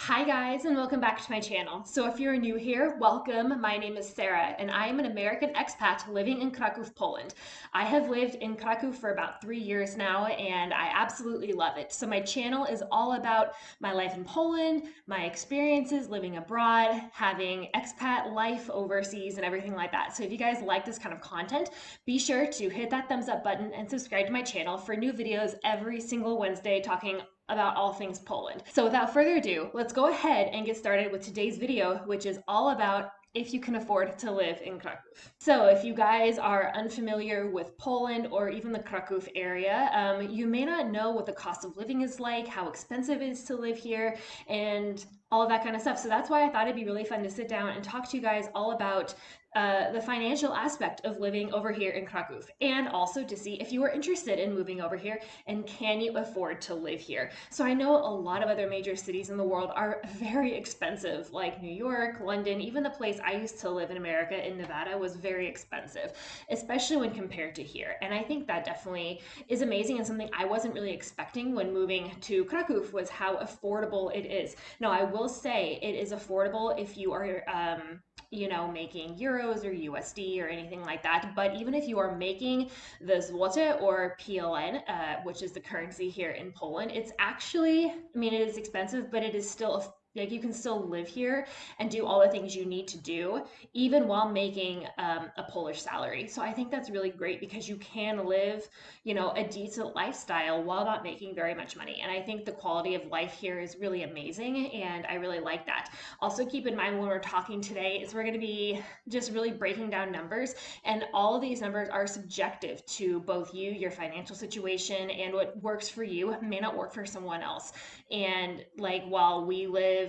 Hi guys, and welcome back to my channel. So if you're new here, welcome. My name is Sarah and I am an American expat living in Kraków, Poland. I have lived in Kraków for about 3 years now and I absolutely love it. So my channel is all about my life in Poland, my experiences living abroad, having expat life overseas and everything like that. So if you guys like this kind of content, be sure to hit that thumbs up button and subscribe to my channel for new videos every single Wednesday talking about all things Poland. So without further ado, let's go ahead and get started with today's video, which is all about if you can afford to live in Kraków. So if you guys are unfamiliar with Poland or even the Kraków area, you may not know what the cost of living is like, how expensive it is to live here, and all of that kind of stuff. So that's why I thought it'd be really fun to sit down and talk to you guys all about the financial aspect of living over here in Kraków, and also to see if you are interested in moving over here and can you afford to live here. So I know a lot of other major cities in the world are very expensive, like New York, London, even the place I used to live in America in Nevada was very expensive, especially when compared to here. And I think that definitely is amazing and something I wasn't really expecting when moving to Kraków was how affordable it is. Now, I will say it is affordable if you are making euros or USD or anything like that. But even if you are making the zloty or PLN, which is the currency here in Poland, it's actually, I mean, it is expensive, but it is still like you can still live here and do all the things you need to do even while making a Polish salary. So I think that's really great because you can live, a decent lifestyle while not making very much money. And I think the quality of life here is really amazing and I really like that. Also keep in mind when we're talking today is we're going to be just really breaking down numbers, and all of these numbers are subjective to both you, your financial situation, and what works for you may not work for someone else. And like while we live,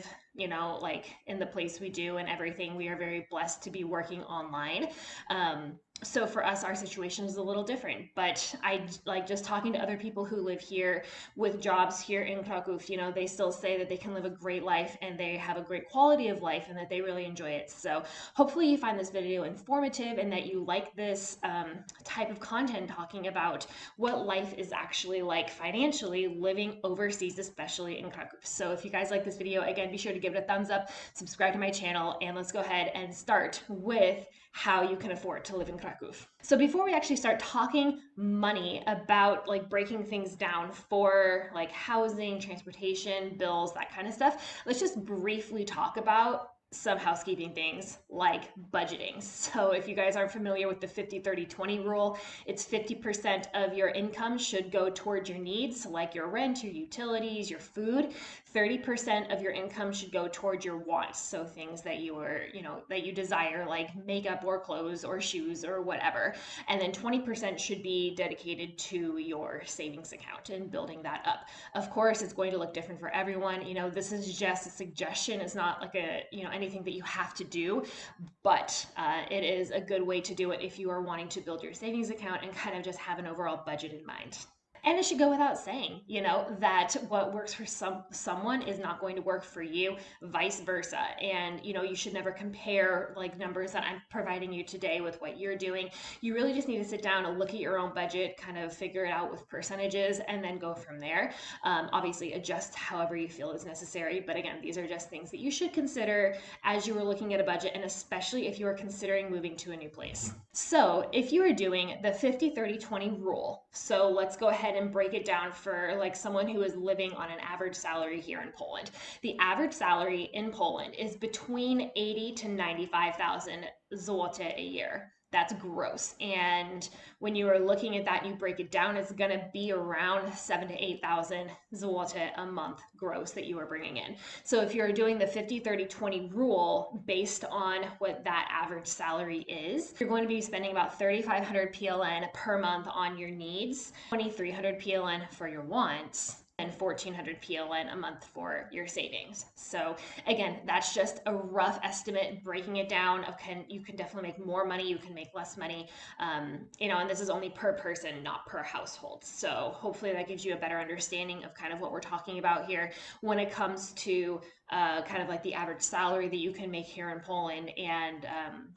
like in the place we do and everything, we are very blessed to be working online. So for us, our situation is a little different, but I like just talking to other people who live here with jobs here in Kraków, they still say that they can live a great life and they have a great quality of life and that they really enjoy it. So hopefully you find this video informative and that you like this type of content talking about what life is actually like financially living overseas, especially in Kraków. So if you guys like this video, again, be sure to give it a thumbs up, subscribe to my channel, and let's go ahead and start with how you can afford to live in Kraków. So before we actually start talking money about like breaking things down for like housing, transportation, bills, that kind of stuff, let's just briefly talk about some housekeeping things like budgeting. So if you guys aren't familiar with the 50-30-20 rule, it's 50% of your income should go towards your needs, like your rent, your utilities, your food. 30% of your income should go towards your wants, so things that that you desire, like makeup or clothes or shoes or whatever. And then 20% should be dedicated to your savings account and building that up. Of course, it's going to look different for everyone. This is just a suggestion. It's not like anything that you have to do, but it is a good way to do it if you are wanting to build your savings account and kind of just have an overall budget in mind. And it should go without saying, that what works for someone is not going to work for you, vice versa. And, you should never compare like numbers that I'm providing you today with what you're doing. You really just need to sit down and look at your own budget, kind of figure it out with percentages, and then go from there. Obviously, adjust however you feel is necessary. But again, these are just things that you should consider as you are looking at a budget, and especially if you are considering moving to a new place. So if you are doing the 50-30-20 rule, so let's go ahead and break it down for like someone who is living on an average salary here in Poland. The average salary in Poland is between 80 to 95,000 zloty a year. That's gross. And when you are looking at that and you break it down, it's going to be around 7,000 to 8,000 zloty a month gross that you are bringing in. So if you're doing the 50-30-20 rule based on what that average salary is, you're going to be spending about 3,500 PLN per month on your needs, 2,300 PLN for your wants, and 1,400 PLN a month for your savings. So again, that's just a rough estimate, breaking it down. Okay, you can definitely make more money, you can make less money, and this is only per person, not per household. So hopefully that gives you a better understanding of kind of what we're talking about here when it comes to kind of like the average salary that you can make here in Poland, and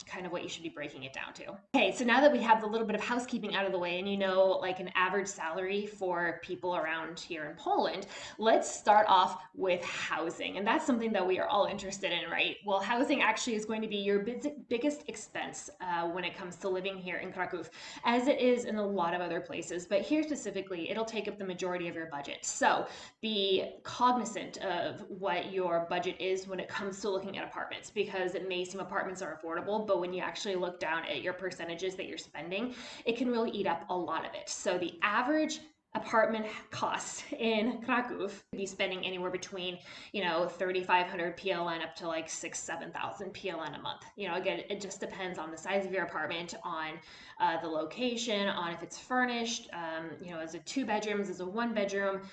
kind of what you should be breaking it down to. Okay, so now that we have the little bit of housekeeping out of the way and you know like an average salary for people around here in Poland, let's start off with housing. And that's something that we are all interested in, right? Well, housing actually is going to be your biggest expense when it comes to living here in Kraków, as it is in a lot of other places. But here specifically, it'll take up the majority of your budget. So be cognizant of what your budget is when it comes to looking at apartments, because it may seem apartments are affordable, but when you actually look down at your percentages that you're spending, it can really eat up a lot of it. So the average apartment costs in Kraków be spending anywhere between 3,500 PLN up to like 7,000 PLN a month. Again, it just depends on the size of your apartment, on the location, on if it's furnished, is it 2 bedrooms, is it 1 bedroom,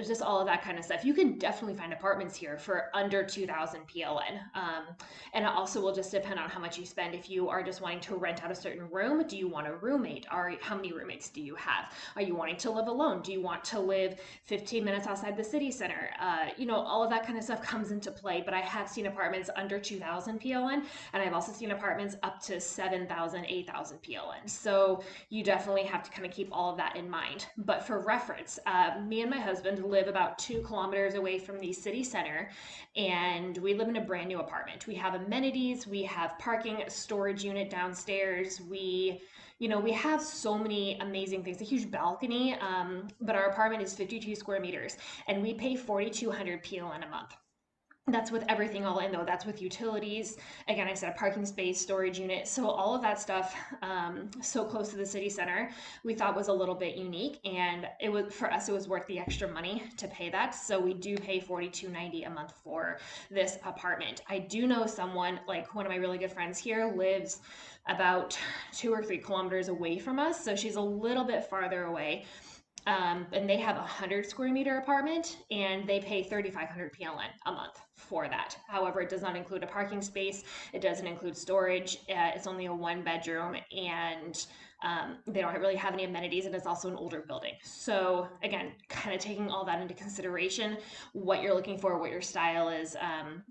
just all of that kind of stuff. You can definitely find apartments here for under 2,000 PLN. And it also will just depend on how much you spend. If you are just wanting to rent out a certain room, do you want a roommate? How many roommates do you have? Are you wanting to live alone? Do you want to live 15 minutes outside the city center? All of that kind of stuff comes into play, but I have seen apartments under 2,000 PLN, and I've also seen apartments up to 7,000, 8,000 PLN. So you definitely have to kind of keep all of that in mind. But for reference, me and my husband live about 2 kilometers away from the city center, and we live in a brand new apartment. We have amenities, we have parking, a storage unit downstairs, we have so many amazing things, a huge balcony, but our apartment is 52 square meters, and we pay 4,200 PLN a month. That's with everything all in though. That's with utilities. Again, I said a parking space, storage unit. So all of that stuff, so close to the city center, we thought was a little bit unique. And for us, it was worth the extra money to pay that. So we do pay 4,290 a month for this apartment. I do know someone, like one of my really good friends here, lives about 2 or 3 kilometers away from us. So she's a little bit farther away. And they have a 100 square meter apartment, and they pay 3,500 PLN a month for that. However, it does not include a parking space. It doesn't include storage. It's only a 1 bedroom, and they don't really have any amenities, and it's also an older building. So again, kind of taking all that into consideration, what you're looking for, what your style is,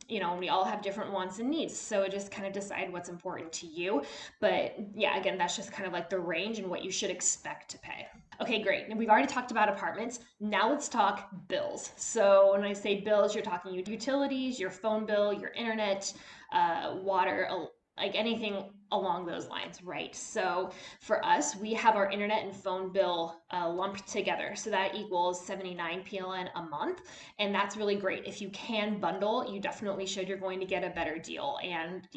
we all have different wants and needs. So just kind of decide what's important to you. But yeah, again, that's just kind of like the range and what you should expect to pay. Okay, great. And we've already talked about apartments. Now let's talk bills. So when I say bills, you're talking utilities, your phone bill, your internet, water, like anything along those lines, right? So for us, we have our internet and phone bill lumped together. So that equals 79 PLN a month. And that's really great. If you can bundle, you definitely should. You're going to get a better deal. And,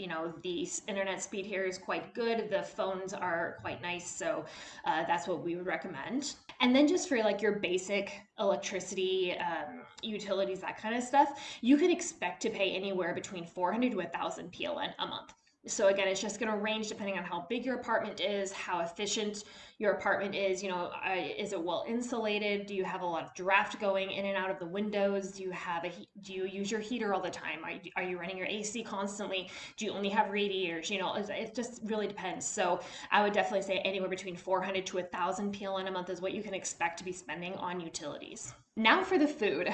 the internet speed here is quite good. The phones are quite nice. So that's what we would recommend. And then just for like your basic electricity, utilities, that kind of stuff, you could expect to pay anywhere between 400 to 1,000 PLN a month. So again, it's just going to range depending on how big your apartment is, how efficient your apartment is. Is it well insulated? Do you have a lot of draft going in and out of the windows? Do you use your heater all the time? Are you running your AC constantly? Do you only have radiators? It just really depends. So I would definitely say anywhere between 400 to 1,000 PLN a month is what you can expect to be spending on utilities. Now for the food.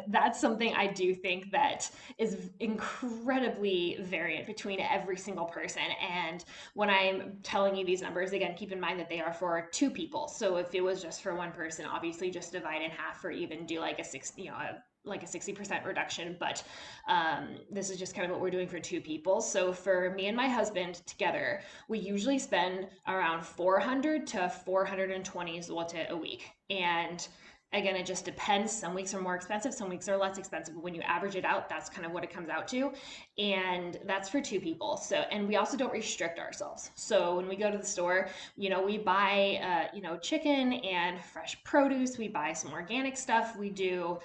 That's something I do think that is incredibly variant between every single person. And when I'm telling you these numbers, again, keep in mind that they are for 2 people. So if it was just for 1 person, obviously just divide in half or even do like a 60% reduction. But this is just kind of what we're doing for 2 people. So for me and my husband together, we usually spend around 400 to 420 zloty a week. And again, it just depends. Some weeks are more expensive, some weeks are less expensive. But when you average it out, that's kind of what it comes out to. And that's for 2 people. So, and we also don't restrict ourselves. So when we go to the store, we buy, chicken and fresh produce. We buy some organic stuff. We do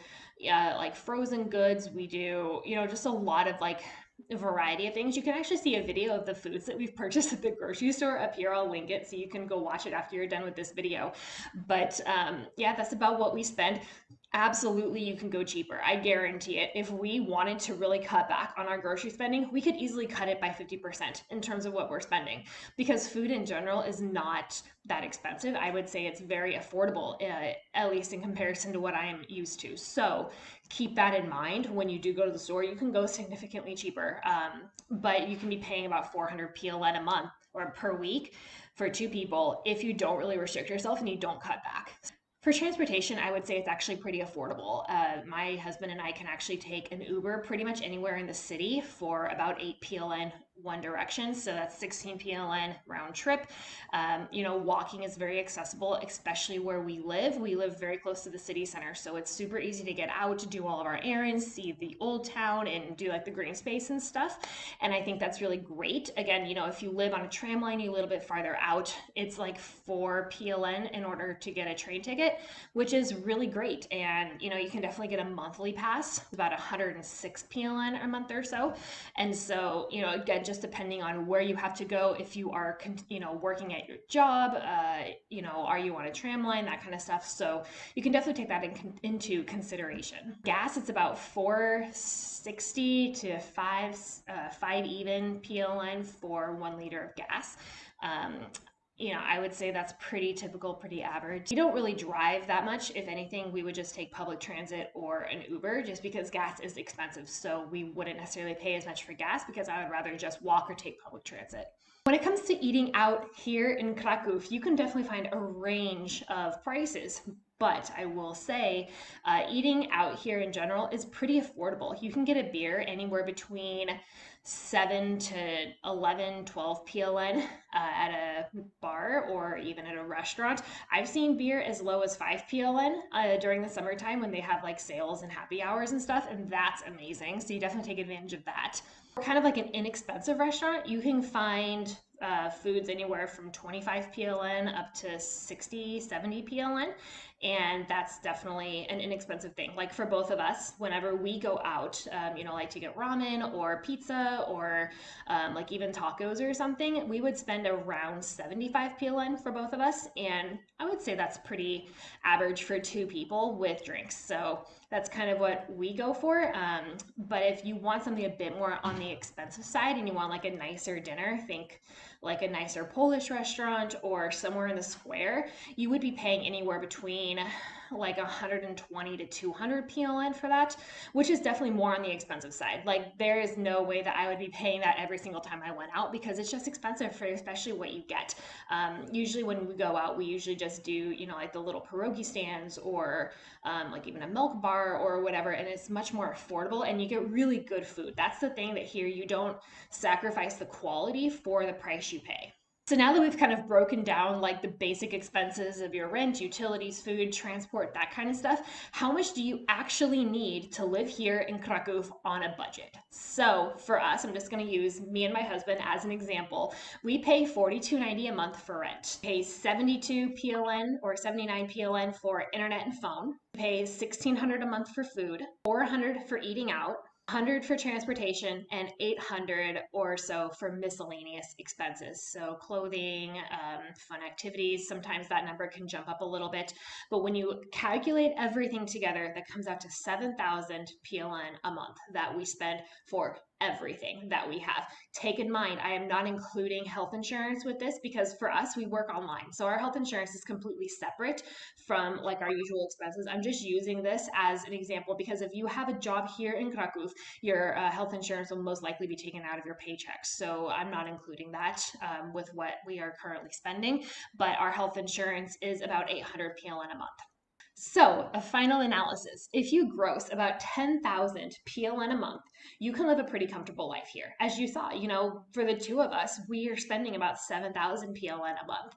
like frozen goods. We do, just a lot of like a variety of things. You can actually see a video of the foods that we've purchased at the grocery store up here. I'll link it so you can go watch it after you're done with this video. But yeah, that's about what we spend. Absolutely, you can go cheaper. I guarantee it. If we wanted to really cut back on our grocery spending, we could easily cut it by 50% in terms of what we're spending because food in general is not that expensive. I would say it's very affordable, at least in comparison to what I am used to. So keep that in mind when you do go to the store. You can go significantly cheaper, but you can be paying about 400 PLN a month or per week for two people if you don't really restrict yourself and you don't cut back. For transportation, I would say it's actually pretty affordable. My husband and I can actually take an Uber pretty much anywhere in the city for about 8 PLN one direction. So that's 16 PLN round trip. Walking is very accessible, especially where we live. We live very close to the city center. So it's super easy to get out to do all of our errands, see the old town, and do like the green space and stuff. And I think that's really great. Again, if you live on a tram line, you're a little bit farther out, it's like 4 PLN in order to get a train ticket, which is really great. And, you can definitely get a monthly pass, about 106 PLN a month or so. And so, again, just depending on where you have to go, if you are, working at your job, are you on a tram line, that kind of stuff. So you can definitely take that into consideration. Gas, it's about 460 to 5 even PLN for 1 liter of gas. I would say that's pretty typical, pretty average. We don't really drive that much. If anything, we would just take public transit or an Uber just because gas is expensive. So we wouldn't necessarily pay as much for gas because I would rather just walk or take public transit. When it comes to eating out here in Kraków, you can definitely find a range of prices. But I will say, eating out here in general is pretty affordable. You can get a beer anywhere between 7 to 11, 12 PLN at a bar or even at a restaurant. I've seen beer as low as 5 PLN during the summertime when they have like sales and happy hours and stuff, and that's amazing. So you definitely take advantage of that. Kind of like an inexpensive restaurant, you can find foods anywhere from 25 PLN up to 60, 70 PLN. And that's definitely an inexpensive thing. Like for both of us, whenever we go out, like to get ramen or pizza or like even tacos or something, we would spend around 75 PLN for both of us. And I would say that's pretty average for two people with drinks. So that's kind of what we go for. But if you want something a bit more on the expensive side and you want like a nicer dinner, think like a nicer Polish restaurant or somewhere in the square, you would be paying anywhere between like 120 to 200 PLN for that, which is definitely more on the expensive side. Like there is no way that I would be paying that every single time I went out because it's just expensive for especially what you get. Usually when we go out, we usually just do, like the little pierogi stands or like even a milk bar or whatever, and it's much more affordable and you get really good food. That's the thing that here you don't sacrifice the quality for the price you pay. So now that we've kind of broken down like the basic expenses of your rent, utilities, food, transport, that kind of stuff, how much do you actually need to live here in Kraków on a budget? So for us, I'm just going to use me and my husband as an example. We pay 42.90 a month for rent, pay 72 PLN or 79 PLN for internet and phone, pay 1,600 a month for food, 400 for eating out, 100 for transportation, and 800 or so for miscellaneous expenses. So clothing, fun activities, sometimes that number can jump up a little bit. But when you calculate everything together, that comes out to 7,000 PLN a month that we spend for everything that we have. Take in mind, I am not including health insurance with this because for us, we work online. So our health insurance is completely separate from like our usual expenses. I'm just using this as an example because if you have a job here in Kraków, your health insurance will most likely be taken out of your paycheck. So I'm not including that with what we are currently spending, but our health insurance is about 800 PLN a month. So, a final analysis. If you gross about 10,000 PLN a month, you can live a pretty comfortable life here. As you saw, for the two of us, we are spending about 7,000 PLN a month.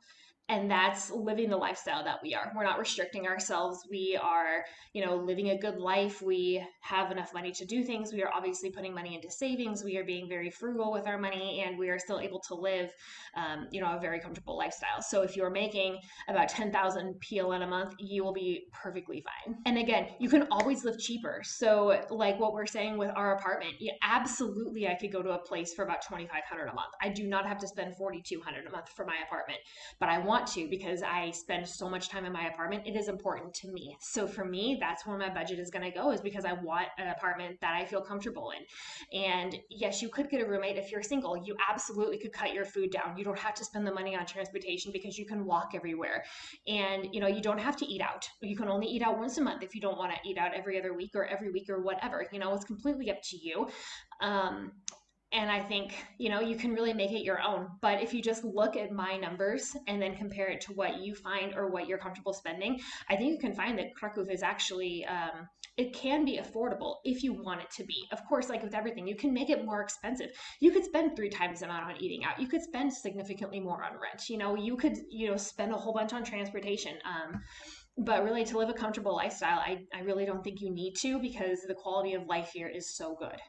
And that's living the lifestyle that we are. We're not restricting ourselves. We are, living a good life. We have enough money to do things. We are obviously putting money into savings. We are being very frugal with our money, and we are still able to live, a very comfortable lifestyle. So if you're making about 10,000 PLN a month, you will be perfectly fine. And again, you can always live cheaper. So like what we're saying with our apartment, absolutely I could go to a place for about 2,500 a month. I do not have to spend 4,200 a month for my apartment, but I want want to because I spend so much time in my apartment. It is important to me. So for me, that's where my budget is going to go, is because I want an apartment that I feel comfortable in. And yes, you could get a roommate if you're single. You absolutely could cut your food down. You don't have to spend the money on transportation because you can walk everywhere. And you don't have to eat out. You can only eat out once a month if you don't want to eat out every other week or every week or whatever. It's completely up to you. And I think, you can really make it your own. But if you just look at my numbers and then compare it to what you find or what you're comfortable spending, I think you can find that Kraków is actually, it can be affordable if you want it to be. Of course, like with everything, you can make it more expensive. You could spend 3 times the amount on eating out. You could spend significantly more on rent. You could, spend a whole bunch on transportation. But really, to live a comfortable lifestyle, I really don't think you need to, because the quality of life here is so good.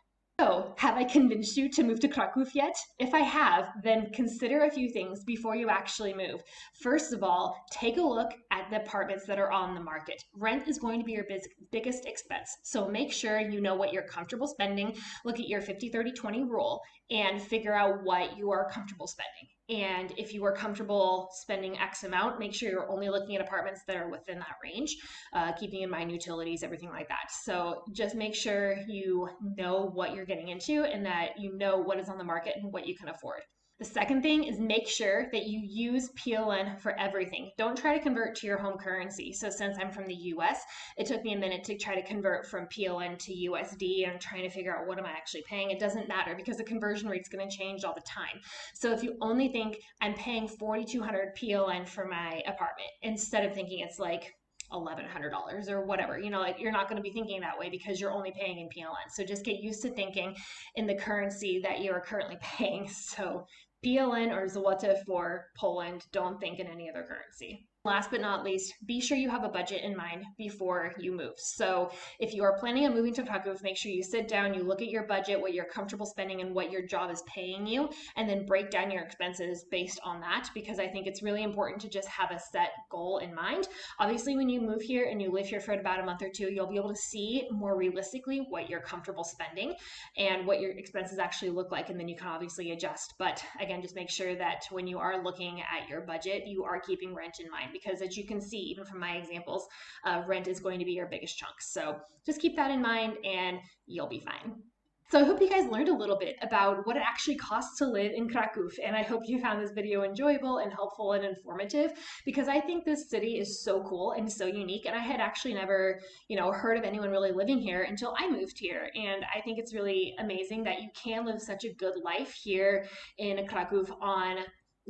So, have I convinced you to move to Kraków yet? If I have, then consider a few things before you actually move. First of all, take a look at the apartments that are on the market. Rent is going to be your biggest expense. So make sure you know what you're comfortable spending. Look at your 50-30-20 rule and figure out what you are comfortable spending. And if you are comfortable spending X amount, make sure you're only looking at apartments that are within that range, keeping in mind utilities, everything like that. So just make sure you know what you're getting into and that you know what is on the market and what you can afford. The second thing is make sure that you use PLN for everything. Don't try to convert to your home currency. So since I'm from the US, it took me a minute to try to convert from PLN to USD, and I'm trying to figure out what am I actually paying. It doesn't matter because the conversion rate's going to change all the time. So if you only think I'm paying 4,200 PLN for my apartment, instead of thinking it's like $1,100 or whatever, you're not going to be thinking that way because you're only paying in PLN. So just get used to thinking in the currency that you are currently paying. So PLN or zloty for Poland, don't think in any other currency. Last but not least, be sure you have a budget in mind before you move. So if you are planning on moving to Kraków, make sure you sit down, you look at your budget, what you're comfortable spending and what your job is paying you, and then break down your expenses based on that, because I think it's really important to just have a set goal in mind. Obviously, when you move here and you live here for about a month or two, you'll be able to see more realistically what you're comfortable spending and what your expenses actually look like, and then you can obviously adjust. But again, just make sure that when you are looking at your budget, you are keeping rent in mind, because as you can see, even from my examples, rent is going to be your biggest chunk. So just keep that in mind and you'll be fine. So I hope you guys learned a little bit about what it actually costs to live in Kraków, and I hope you found this video enjoyable and helpful and informative, because I think this city is so cool and so unique, and I had actually never, heard of anyone really living here until I moved here, and I think it's really amazing that you can live such a good life here in Kraków on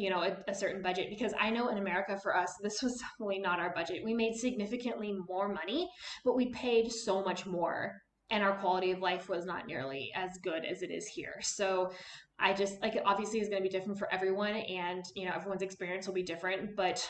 a certain budget, because I know in America for us, this was definitely not our budget. We made significantly more money, but we paid so much more, and our quality of life was not nearly as good as it is here. So I just, like, it obviously is going to be different for everyone, and everyone's experience will be different, but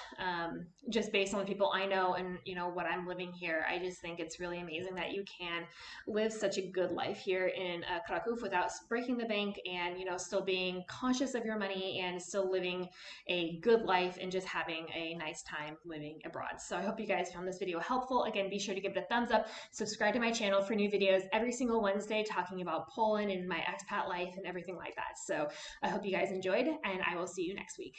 just based on the people I know and what I'm living here, I just think it's really amazing that you can live such a good life here in Kraków without breaking the bank, and still being conscious of your money and still living a good life and just having a nice time living abroad. So I hope you guys found this video helpful. Again, be sure to give it a thumbs up, subscribe to my channel for new videos every single Wednesday talking about Poland and my expat life and everything like that. So I hope you guys enjoyed, and I will see you next week.